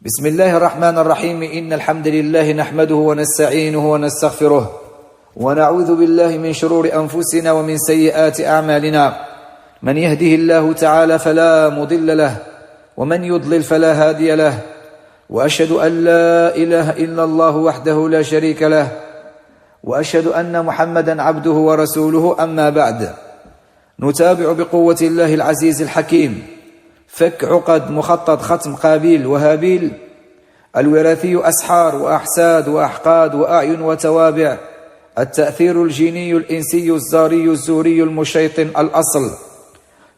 بسم الله الرحمن الرحيم. إن الحمد لله نحمده ونستعينه ونستغفره ونعوذ بالله من شرور أنفسنا ومن سيئات أعمالنا. من يهده الله تعالى فلا مضل له ومن يضلل فلا هادي له، وأشهد أن لا إله إلا الله وحده لا شريك له، وأشهد أن محمدا عبده ورسوله. أما بعد، نتابع بقوة الله العزيز الحكيم فك عقد مخطط ختم قابيل وهابيل الوراثي، أسحار وأحساد وأحقاد وأعين وتوابع، التأثير الجيني الإنسي الزاري الزوري المشيطن الأصل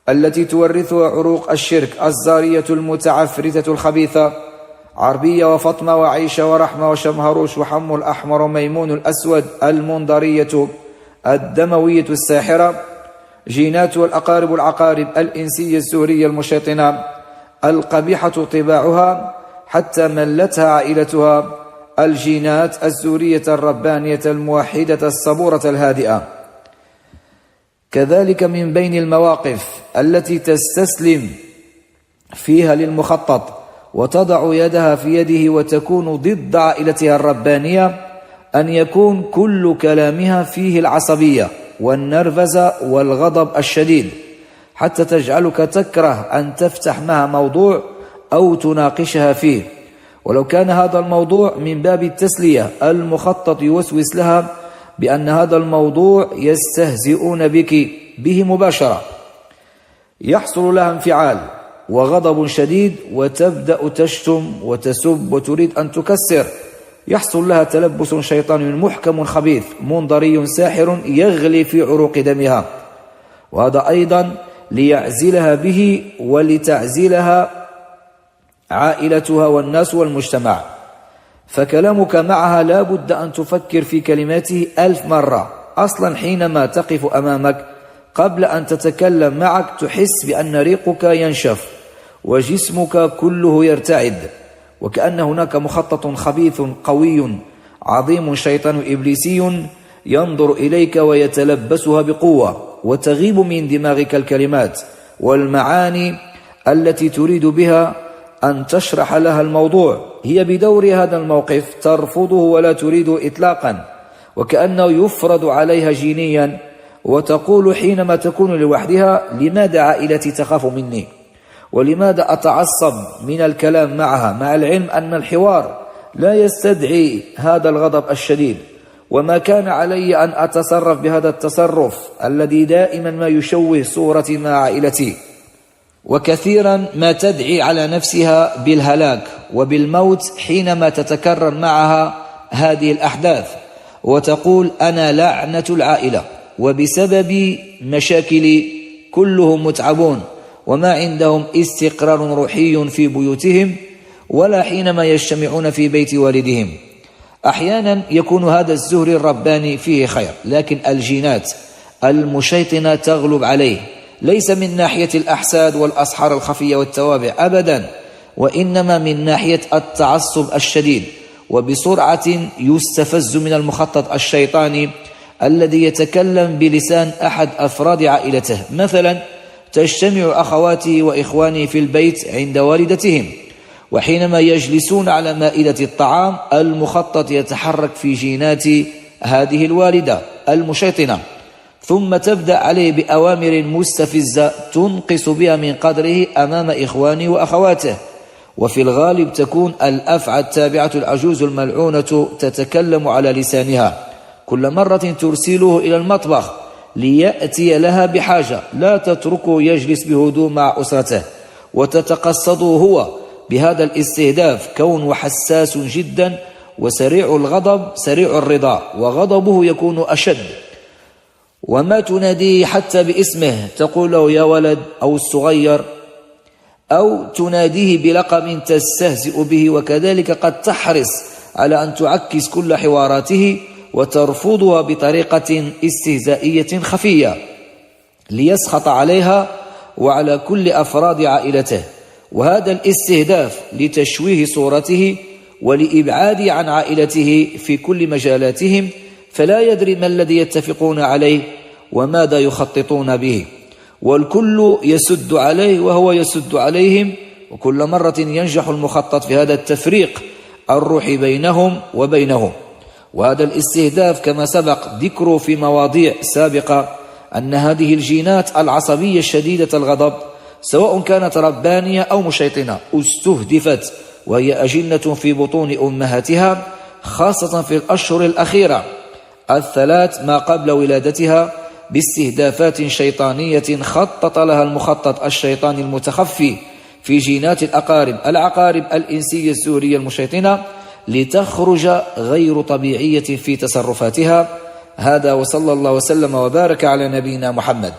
التي تورثها عروق الشرك الزارية المتعفرتة الخبيثة، عربية وفاطمة وعيشة ورحمة وشمهروش وحم الأحمر وميمون الأسود، المنظرية الدموية الساحرة، جينات والأقارب والعقارب الإنسية الزورية المشيطنة القبيحة طباعها حتى ملتها عائلتها، الجينات الزورية الربانية الموحدة الصبورة الهادئة. كذلك من بين المواقف التي تستسلم فيها للمخطط وتضع يدها في يده وتكون ضد عائلتها الربانية أن يكون كل كلامها فيه العصبية والنرفزة والغضب الشديد، حتى تجعلك تكره أن تفتح معها موضوع أو تناقشها فيه، ولو كان هذا الموضوع من باب التسلية. المخطط يوسوس لها بأن هذا الموضوع يستهزئون بك به مباشرة، يحصل لها انفعال وغضب شديد وتبدأ تشتم وتسب وتريد أن تكسر، يحصل لها تلبس شيطاني محكم خبيث منظري ساحر يغلي في عروق دمها، وهذا أيضا ليعزلها به ولتعزلها عائلتها والناس والمجتمع. فكلامك معها لا بد أن تفكر في كلماته 1000 مرة. أصلا حينما تقف أمامك قبل أن تتكلم معك تحس بأن ريقك ينشف وجسمك كله يرتعد، وكأن هناك مخطط خبيث قوي عظيم شيطان إبليسي ينظر إليك ويتلبسها بقوة، وتغيب من دماغك الكلمات والمعاني التي تريد بها أن تشرح لها الموضوع. هي بدور هذا الموقف ترفضه ولا تريده إطلاقا، وكأنه يفرض عليها جينيا، وتقول حينما تكون لوحدها: لماذا عائلتي تخاف مني؟ ولماذا أتعصب من الكلام معها، مع العلم أن الحوار لا يستدعي هذا الغضب الشديد؟ وما كان علي أن أتصرف بهذا التصرف الذي دائما ما يشوه صورتي مع عائلتي. وكثيرا ما تدعي على نفسها بالهلاك وبالموت حينما تتكرر معها هذه الأحداث، وتقول: أنا لعنة العائلة، وبسبب مشاكلي كلهم متعبون وما عندهم استقرار روحي في بيوتهم ولا حينما يجتمعون في بيت والدهم. أحيانا يكون هذا الزهر الرباني فيه خير، لكن الجينات المشيطنة تغلب عليه، ليس من ناحية الأحساد والأسحار الخفية والتوابع أبدا، وإنما من ناحية التعصب الشديد، وبسرعة يستفز من المخطط الشيطاني الذي يتكلم بلسان أحد أفراد عائلته. مثلا تجتمع أخواته وإخوانه في البيت عند والدتهم، وحينما يجلسون على مائدة الطعام المخطط يتحرك في جينات هذه الوالدة المشيطنة، ثم تبدأ عليه بأوامر مستفزة تنقص بها من قدره أمام إخوانه وأخواته، وفي الغالب تكون الأفعى التابعة العجوز الملعونة تتكلم على لسانها. كل مرة ترسله إلى المطبخ ليأتي لها بحاجة لا تتركه يجلس بهدوء مع أسرته، وتتقصده هو بهذا الاستهداف، كونه حساس جدا وسريع الغضب سريع الرضا، وغضبه يكون أشد. وما تناديه حتى باسمه، تقول له يا ولد أو الصغير، أو تناديه بلقب تستهزئ به، وكذلك قد تحرص على أن تعكس كل حواراته وترفضها بطريقة استهزائية خفية ليسخط عليها وعلى كل أفراد عائلته. وهذا الاستهداف لتشويه صورته ولإبعاد عن عائلته في كل مجالاتهم، فلا يدري ما الذي يتفقون عليه وماذا يخططون به، والكل يسد عليه وهو يسد عليهم، وكل مرة ينجح المخطط في هذا التفريق الروحي بينهم وبينهم. وهذا الاستهداف كما سبق ذكره في مواضيع سابقة أن هذه الجينات العصبية الشديدة الغضب سواء كانت ربانية أو مشيطنة استهدفت، وهي أجنة في بطون أمهاتها خاصة في الأشهر الأخيرة الثلاث ما قبل ولادتها باستهدافات شيطانية خطط لها المخطط الشيطاني المتخفي في جينات العقارب الإنسية السورية المشيطنة لتخرج غير طبيعية في تصرفاتها. هذا وصلى الله وسلم وبارك على نبينا محمد.